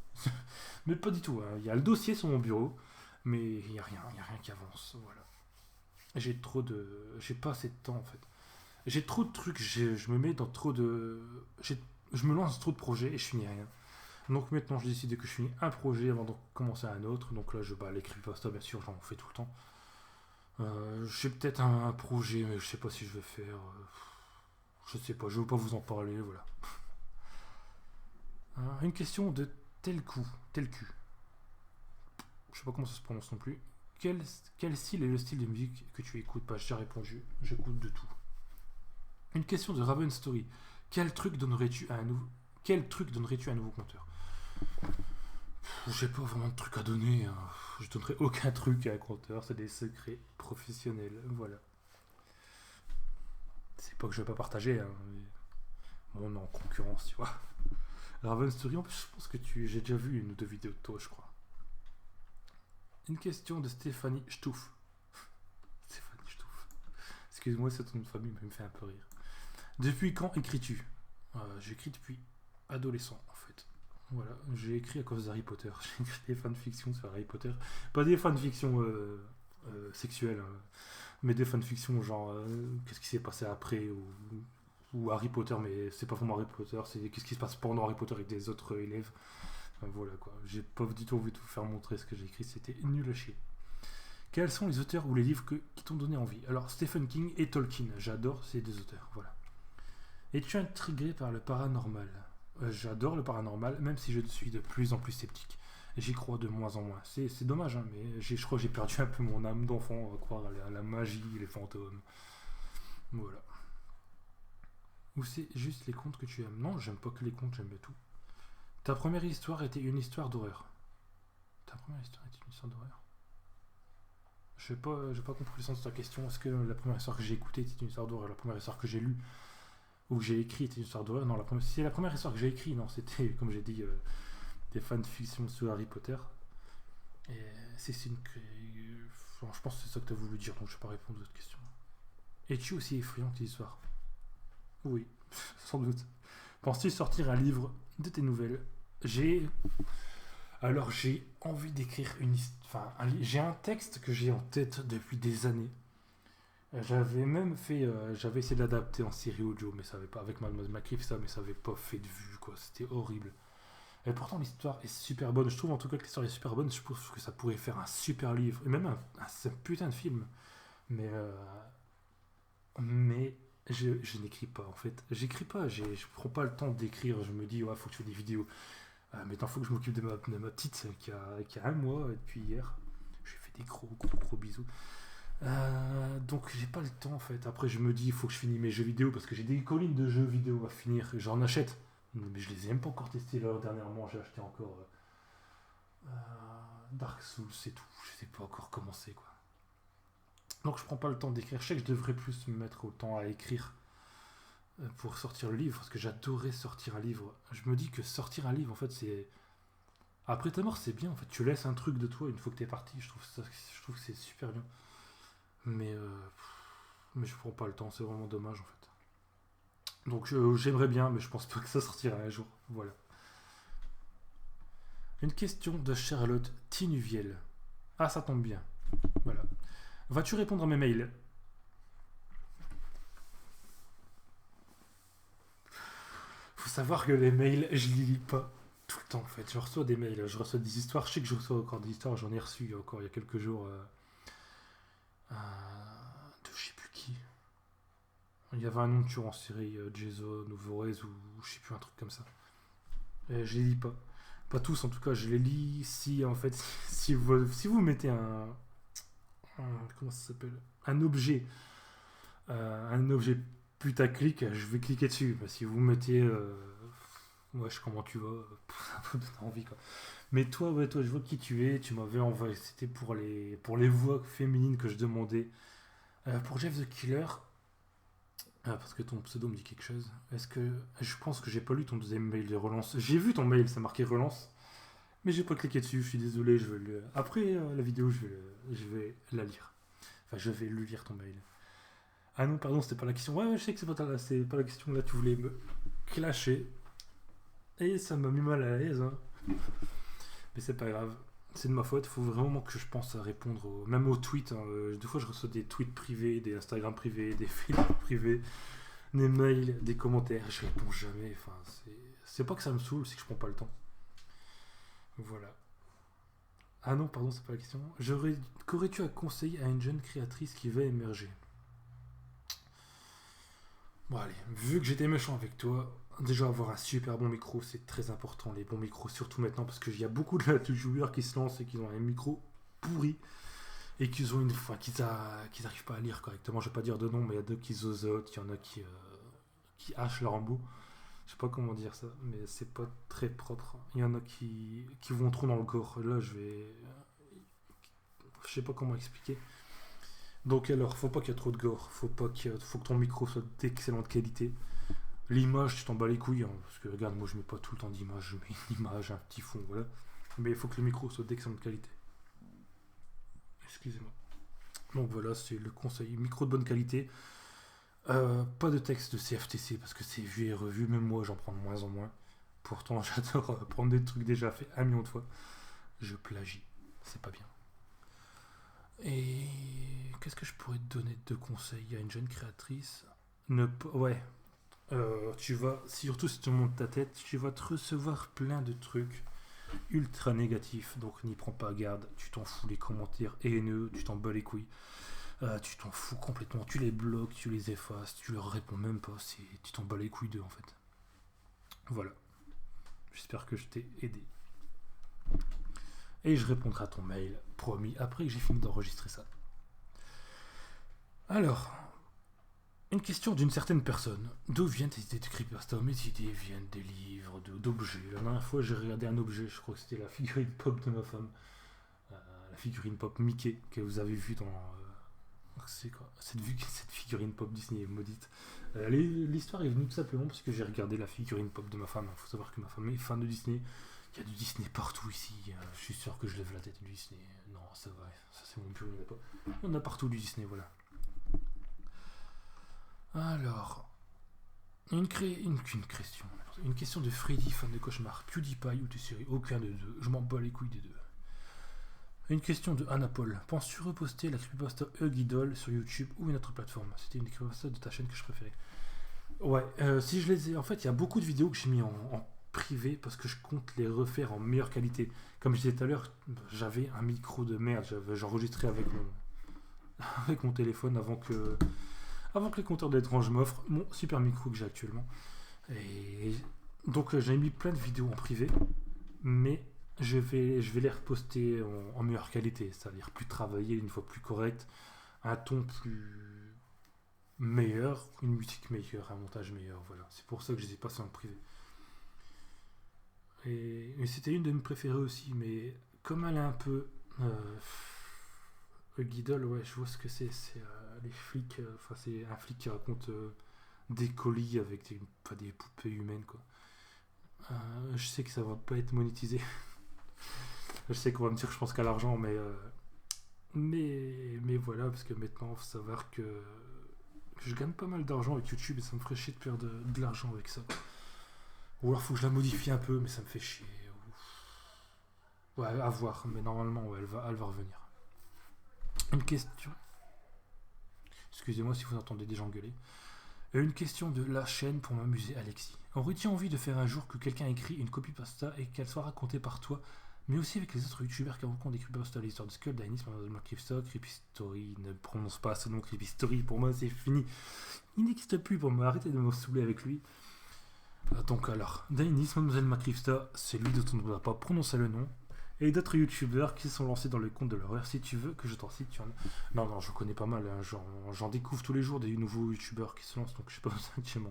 Mais pas du tout. Il y a le dossier sur mon bureau, mais il n'y a rien qui avance. Voilà. J'ai pas assez de temps en fait. J'ai trop de trucs, je me mets dans trop de. Je me lance dans trop de projets et je finis rien. Donc maintenant, je décide que je finis un projet avant de commencer un autre. Donc là, les creepypasta, bien sûr, j'en fais tout le temps. J'ai peut-être un projet, mais je sais pas si je vais faire. Je sais pas, je veux pas vous en parler, voilà. Une question de Telku. Je sais pas comment ça se prononce non plus. Quel style est le style de musique que tu écoutes? J'ai déjà répondu, j'écoute de tout. Une question de Raven Story. Quel truc donnerais-tu à un nouveau compteur? J'ai pas vraiment de truc à donner. Je donnerai aucun truc à un compteur, c'est des secrets professionnels, voilà. C'est pas que je vais pas partager, mais on est en concurrence, tu vois. Raven Story, en plus, je pense que j'ai déjà vu une ou deux vidéos de toi, je crois. Une question de Stéphanie Stouff. Stéphanie Stouff. Excuse-moi, cette nom de famille me fait un peu rire. Depuis quand écris-tu? J'écris depuis adolescent, en fait. Voilà, j'ai écrit à cause d'Harry Potter. J'ai écrit des fanfictions sur Harry Potter. Pas des fanfictions sexuelles, mais des fanfictions genre qu'est-ce qui s'est passé après ou Harry Potter, mais c'est pas vraiment Harry Potter, c'est qu'est-ce qui se passe pendant Harry Potter avec des autres élèves. Voilà quoi, j'ai pas du tout envie de vous faire montrer ce que j'ai écrit, c'était nul à chier. Quels sont les auteurs ou les livres qui t'ont donné envie? Alors Stephen King et Tolkien, j'adore ces deux auteurs, voilà. Es-tu intrigué par le paranormal? J'adore le paranormal, même si je suis de plus en plus sceptique. J'y crois de moins en moins. C'est dommage, mais je crois que j'ai perdu un peu mon âme d'enfant à croire à la magie, les fantômes. Voilà. Ou c'est juste les contes que tu aimes? Non, j'aime pas que les contes, j'aime bien tout. Ta première histoire était une histoire d'horreur. Ta première histoire était une histoire d'horreur? J'ai pas compris le sens de ta question. Est-ce que la première histoire que j'ai écoutée était une histoire d'horreur? La première histoire que j'ai lue ou que j'ai écrit était une histoire d'horreur? Non, c'est la première histoire que j'ai écrite. Non, c'était, comme j'ai dit, des fanfictions sur Harry Potter. Et c'est une... je pense que c'est ça que tu as voulu dire, donc je vais pas répondre à votre question. Es-tu aussi effrayant que tes histoires? Oui, sans doute. Penses-tu sortir un livre de tes nouvelles? J'ai envie d'écrire j'ai un texte que j'ai en tête depuis des années. J'avais essayé de l'adapter en série audio, mais ça avait pas, avec Mademoiselle McCliff, ça, mais ça avait pas fait de vue, quoi. C'était horrible. Et pourtant, l'histoire est super bonne. Je trouve en tout cas que l'histoire est super bonne. Je trouve que ça pourrait faire un super livre, et même un putain de film. Mais, je n'écris pas, en fait. J'écris pas, je prends pas le temps d'écrire. Je me dis, ouais, faut que je fasse des vidéos. Mais il faut que je m'occupe de ma petite qui a un mois, et puis hier, je lui ai fait des gros bisous. Donc j'ai pas le temps en fait. Après je me dis il faut que je finisse mes jeux vidéo parce que j'ai des collines de jeux vidéo à finir. J'en achète, mais je les ai même pas encore testés là. Dernièrement j'ai acheté encore Dark Souls, c'est tout. Je sais pas encore commencer quoi. Donc je prends pas le temps d'écrire. Je sais que je devrais plus me mettre au temps à écrire pour sortir le livre parce que j'adorais sortir un livre. Je me dis que sortir un livre en fait c'est après ta mort c'est bien en fait. Tu laisses un truc de toi une fois que t'es parti. Je trouve que c'est super bien. Mais je prends pas le temps, c'est vraiment dommage en fait. Donc j'aimerais bien, mais je pense pas que ça sortira un jour. Voilà. Une question de Charlotte Tinuviel. Ah, ça tombe bien. Voilà. Vas-tu répondre à mes mails? Faut savoir que les mails, je les lis pas tout le temps en fait. Je reçois des mails, je reçois des histoires. Je sais que je reçois encore des histoires, j'en ai reçu il y a quelques jours. De je sais plus qui. Il y avait un nom de tueur en série, Jason ou Voorhees ou je sais plus, un truc comme ça. Et je les lis pas. Pas tous en tout cas, je les lis si en fait, si vous mettez comment ça s'appelle? Un objet putaclic, je vais cliquer dessus. Bah, si vous mettez. Wesh, comment tu vas? Ça peut donner envie quoi. Mais toi, ouais, toi, je vois qui tu es. Tu m'avais envoyé. C'était pour les voix féminines que je demandais. Pour Jeff the Killer, parce que ton pseudo me dit quelque chose. Est-ce que. Je pense que j'ai pas lu ton deuxième mail de relance. J'ai vu ton mail, ça marquait relance. Mais j'ai pas cliqué dessus, je suis désolé. Après la vidéo, je vais la lire. Enfin, je vais lui lire ton mail. Ah non, pardon, c'était pas la question. Ouais, je sais que c'est pas la question. Là, tu voulais me clasher. Et ça m'a mis mal à l'aise. Hein. Mais c'est pas grave. C'est de ma faute. Il faut vraiment que je pense à répondre même aux tweets. Hein. Des fois, je reçois des tweets privés, des Instagram privés, des Facebook privés, des mails, des commentaires. Je réponds jamais. Enfin, c'est pas que ça me saoule, c'est que je prends pas le temps. Voilà. Ah non, pardon, c'est pas la question. Qu'aurais-tu à conseiller à une jeune créatrice qui va émerger? Bon, allez, vu que j'étais méchant avec toi, déjà avoir un super bon micro, c'est très important. Les bons micros, surtout maintenant, parce qu'il y a beaucoup de joueurs qui se lancent et qui ont un micro pourri et qu'ils ont qu'ils n'arrivent pas à lire correctement. Je vais pas dire de nom, mais il y a d'autres qui zozotent, il y en a qui hachent leur embout. Je sais pas comment dire ça, mais c'est pas très propre. Il y en a qui vont trop dans le gore. Là, je sais pas comment expliquer. Donc alors, faut pas qu'il y ait trop de gore. Faut que ton micro soit d'excellente qualité. L'image, tu t'en bats les couilles, hein, parce que regarde, moi je mets pas tout le temps d'image, je mets une image, un petit fond, voilà. Mais il faut que le micro soit d'excellente qualité. Excusez-moi. Donc voilà, c'est le conseil. Micro de bonne qualité. Pas de texte de CFTC parce que c'est vu et revu, même moi j'en prends de moins en moins. Pourtant j'adore prendre des trucs déjà faits 1 million de fois. Je plagie, c'est pas bien. Et qu'est-ce que je pourrais te donner de conseils à une jeune créatrice? Ouais, tu vas, surtout si tu montes ta tête, tu vas te recevoir plein de trucs ultra négatifs, donc n'y prends pas garde, tu t'en fous les commentaires haineux, tu t'en bats les couilles. Tu t'en fous complètement, tu les bloques, tu les effaces, tu leur réponds même pas, tu t'en bats les couilles d'eux en fait. Voilà. J'espère que je t'ai aidé. Et je répondrai à ton mail, promis, après que j'ai fini d'enregistrer ça. Alors, une question d'une certaine personne. D'où viennent tes idées de creepypasta? Mes idées viennent des livres, d'objets. La dernière fois, j'ai regardé un objet, je crois que c'était la figurine pop de ma femme. La figurine pop Mickey, que vous avez vue dans... c'est quoi cette figurine pop Disney est maudite. L'histoire est venue tout simplement parce que j'ai regardé la figurine pop de ma femme. Il faut savoir que ma femme est fan de Disney. Il y a du Disney partout ici. Je suis sûr que je lève la tête du Disney. Non, ça va. Ça c'est mon bureau, il n'y en a pas. Il y en a partout du Disney, voilà. Alors, une question de Freddy, fan de cauchemar. PewDiePie ou des séries? Aucun des deux. Je m'en bats les couilles des deux. Une question de Anna Paul. Penses-tu reposter la creepypasta Hug Idol sur YouTube ou une autre plateforme? C'était une creepypasta de ta chaîne que je préférais. Ouais, si je les ai. En fait, il y a beaucoup de vidéos que j'ai mis en privé parce que je compte les refaire en meilleure qualité. Comme je disais tout à l'heure, j'avais un micro de merde. J'enregistrais avec avec mon téléphone avant que les compteurs d'étrange m'offrent mon super micro que j'ai actuellement. Et donc, j'ai mis plein de vidéos en privé, mais je vais les reposter en meilleure qualité, c'est-à-dire plus travaillé, une fois plus correct, un ton plus meilleur, une musique meilleure, un montage meilleur. Voilà, c'est pour ça que je les ai passés en privé. Et c'était une de mes préférées aussi, mais comme elle est un peu Guidol, ouais, je vois ce que c'est. C'est les flics, enfin, c'est un flic qui raconte des colis avec des poupées humaines, quoi. Je sais que ça va pas être monétisé. Je sais qu'on va me dire que je pense qu'à l'argent, mais voilà, parce que maintenant, il faut savoir que je gagne pas mal d'argent avec YouTube et ça me ferait chier de perdre de l'argent avec ça. Ou alors, faut que je la modifie un peu, mais ça me fait chier. Ouais, à voir, mais normalement, ouais, elle va revenir. Une question. Excusez-moi si vous entendez des gens gueuler. Une question de la chaîne pour m'amuser, Alexis. Aurais-tu envie de faire un jour que quelqu'un écrit une copypasta et qu'elle soit racontée par toi, mais aussi avec les autres youtubeurs qui racontent des creepypasta, l'histoire de Skull, Dainis, Markivstock, Creepystory, ne prononce pas ce nom Creepystory, pour moi c'est fini. Il n'existe plus pour moi, arrêtez de me saouler avec lui. Donc alors, Dainis, Mademoiselle Macrista, c'est lui dont on ne doit pas prononcer le nom. Et d'autres youtubeurs qui sont lancés dans le compte de l'horreur. Si tu veux que je t'en cite, tu en as. Non, je connais pas mal. Hein, j'en découvre tous les jours des nouveaux youtubeurs qui se lancent, donc je sais pas besoin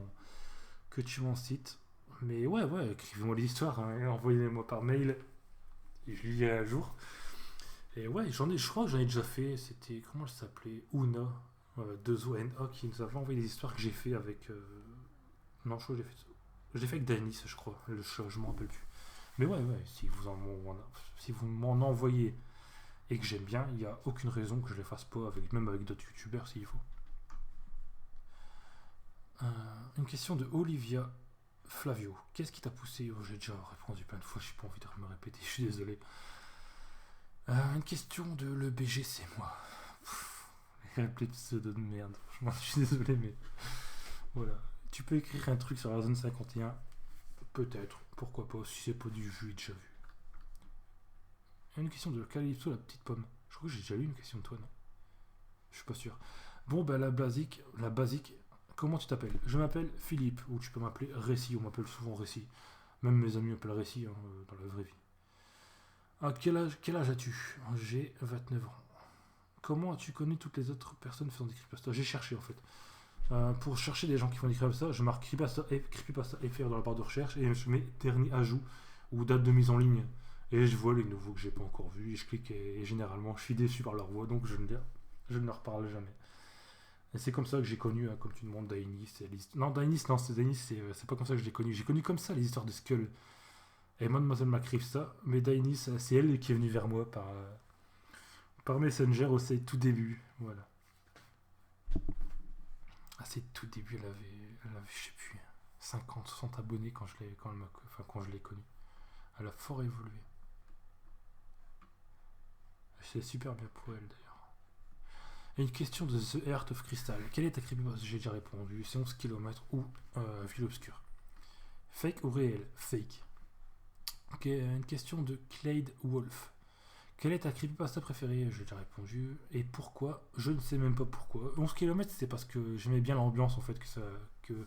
que tu m'en cites. Mais ouais, écrivez-moi les histoires, hein, et envoyez-les-moi par mail. Et je lirai un jour. Et ouais, je crois que j'en ai déjà fait. C'était, comment elle s'appelait? Una, 2ONA, qui nous avait envoyé des histoires que j'ai fait avec. Non, je crois que je l'ai fait avec Danis, je crois. Le chat, je m'en rappelle plus. Mais ouais, si vous m'en envoyez et que j'aime bien, il n'y a aucune raison que je les fasse pas, même avec d'autres youtubeurs s'il faut. Une question de Olivia Flavio. Qu'est-ce qui t'a poussé? J'ai déjà répondu plein de fois, je n'ai pas envie de me répéter, je suis désolé. Une question de le BG, c'est moi. Il y a plein de pseudo de merde, franchement, je suis désolé, mais voilà. Tu peux écrire un truc sur la zone 51? Peut-être, pourquoi pas, si c'est pas du jus, déjà vu. Une question de Calypso, la petite pomme. Je crois que j'ai déjà eu une question de toi, non? Je suis pas sûr. Bon, ben la basique, comment tu t'appelles? Je m'appelle Philippe, ou tu peux m'appeler Récit, on m'appelle souvent Récit. Même mes amis m'appellent Récit, hein, dans la vraie vie. À quel âge as-tu? J'ai 29 ans. Comment as-tu connu toutes les autres personnes faisant des creepypasta? J'ai cherché en fait. Pour chercher des gens qui font des creepypasta, je marque creepypasta FR dans la barre de recherche et je mets dernier ajout ou date de mise en ligne. Et je vois les nouveaux que j'ai pas encore vus et je clique et généralement je suis déçu par leur voix donc je ne leur parle jamais. Et c'est comme ça que j'ai connu, hein, comme tu demandes, Dainis. Non, Dainis, non, c'est pas comme ça que je l'ai connu. J'ai connu comme ça les histoires de Skull et Mademoiselle McCriff, mais Dainis, c'est elle qui est venue vers moi par Messenger au ses tout début. Voilà. À ses tout débuts, elle avait, je sais plus, 50, 60 abonnés quand je l'ai connue. Elle a fort évolué. C'est super bien pour elle d'ailleurs. Et une question de The Heart of Crystal. Quelle est ta creepypasta? J'ai déjà répondu. C'est 11 km ou Ville Obscure. Fake ou réel? Fake. Ok, une question de Clade Wolf. Quelle est ta creepypasta préférée? J'ai déjà répondu. Et pourquoi? Je ne sais même pas pourquoi. 11 km, c'est parce que j'aimais bien l'ambiance en fait, que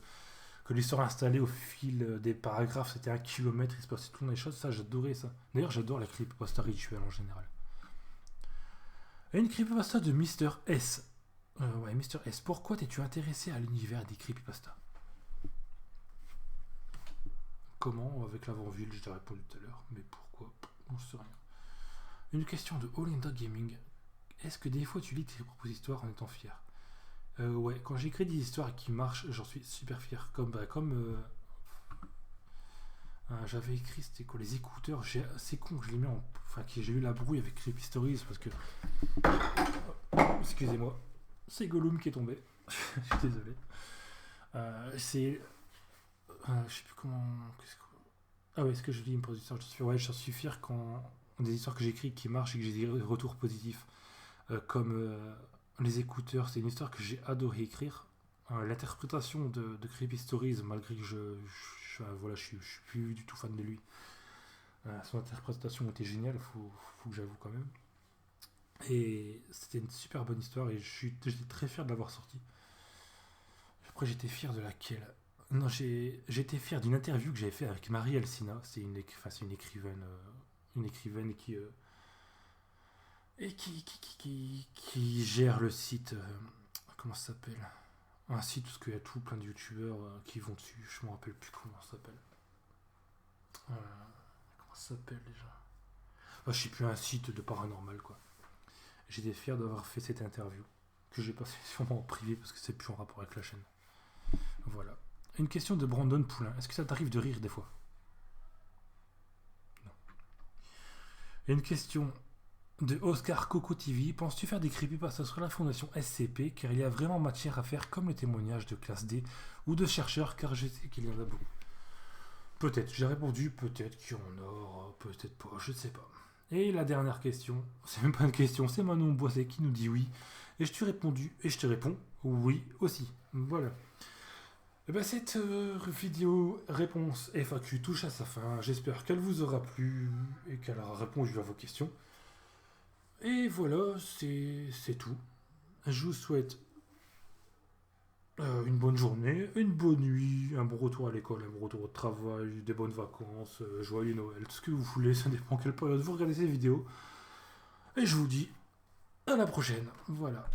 l'histoire installée au fil des paragraphes, c'était 1 kilomètre, il se passait tout le monde des choses. Ça, j'adorais ça. D'ailleurs, j'adore la creepypasta rituelle en général. Et une creepypasta de Mister S. Ouais, Mister S. Pourquoi t'es-tu intéressé à l'univers des creepypasta? Comment? Avec l'avant-ville, j'ai déjà répondu tout à l'heure. Mais pourquoi? On ne sait rien. Une question de Olinda Gaming. Est-ce que des fois tu lis tes propres histoires en étant fier? Ouais, quand j'écris des histoires qui marchent, j'en suis super fier. J'avais écrit, c'était quoi, les écouteurs. C'est con que je les mets en. Enfin, que j'ai eu la brouille avec Creepy Stories parce que. Excusez-moi, c'est Gollum qui est tombé. Je suis désolé. C'est. Je sais plus comment. Ah ouais, est-ce que je lis une production? Ouais, j'en suis fier quand des histoires que j'écris qui marchent et que j'ai des retours positifs, comme Les Écouteurs, c'est une histoire que j'ai adoré écrire. L'interprétation de Creepy Stories, malgré que voilà, je suis plus du tout fan de lui, son interprétation était géniale, faut que j'avoue quand même. Et c'était une super bonne histoire et j'étais très fier de l'avoir sortie. Après, j'étais fier de laquelle? Non, j'étais fier d'une interview que j'avais fait avec Marie Elsina. C'est une écrivaine qui gère le site. Comment ça s'appelle? Un site où il y a plein de youtubeurs qui vont dessus. Je me rappelle plus comment ça s'appelle. Comment ça s'appelle déjà? Je sais plus, un site de paranormal quoi. J'étais fier d'avoir fait cette interview que j'ai passée sûrement en privé parce que c'est plus en rapport avec la chaîne. Voilà. Une question de Brandon Poulain. Est-ce que ça t'arrive de rire des fois? Non. Et une question de Oscar Coco TV. Penses-tu faire des creepypastas sur la fondation SCP car il y a vraiment matière à faire comme les témoignages de classe D ou de chercheurs car je sais qu'il y en a beaucoup. Peut-être. J'ai répondu peut-être qu'il y en aura, peut-être pas, je ne sais pas. Et la dernière question, c'est même pas une question, c'est Manon Boisset qui nous dit oui. Et je te réponds oui aussi. Voilà. Et ben cette vidéo réponse FAQ touche à sa fin. J'espère qu'elle vous aura plu et qu'elle aura répondu à vos questions. Et voilà, c'est tout. Je vous souhaite une bonne journée, une bonne nuit, un bon retour à l'école, un bon retour au travail, des bonnes vacances, joyeux Noël, tout ce que vous voulez, ça dépend quelle période vous regardez ces vidéos. Et je vous dis à la prochaine. Voilà.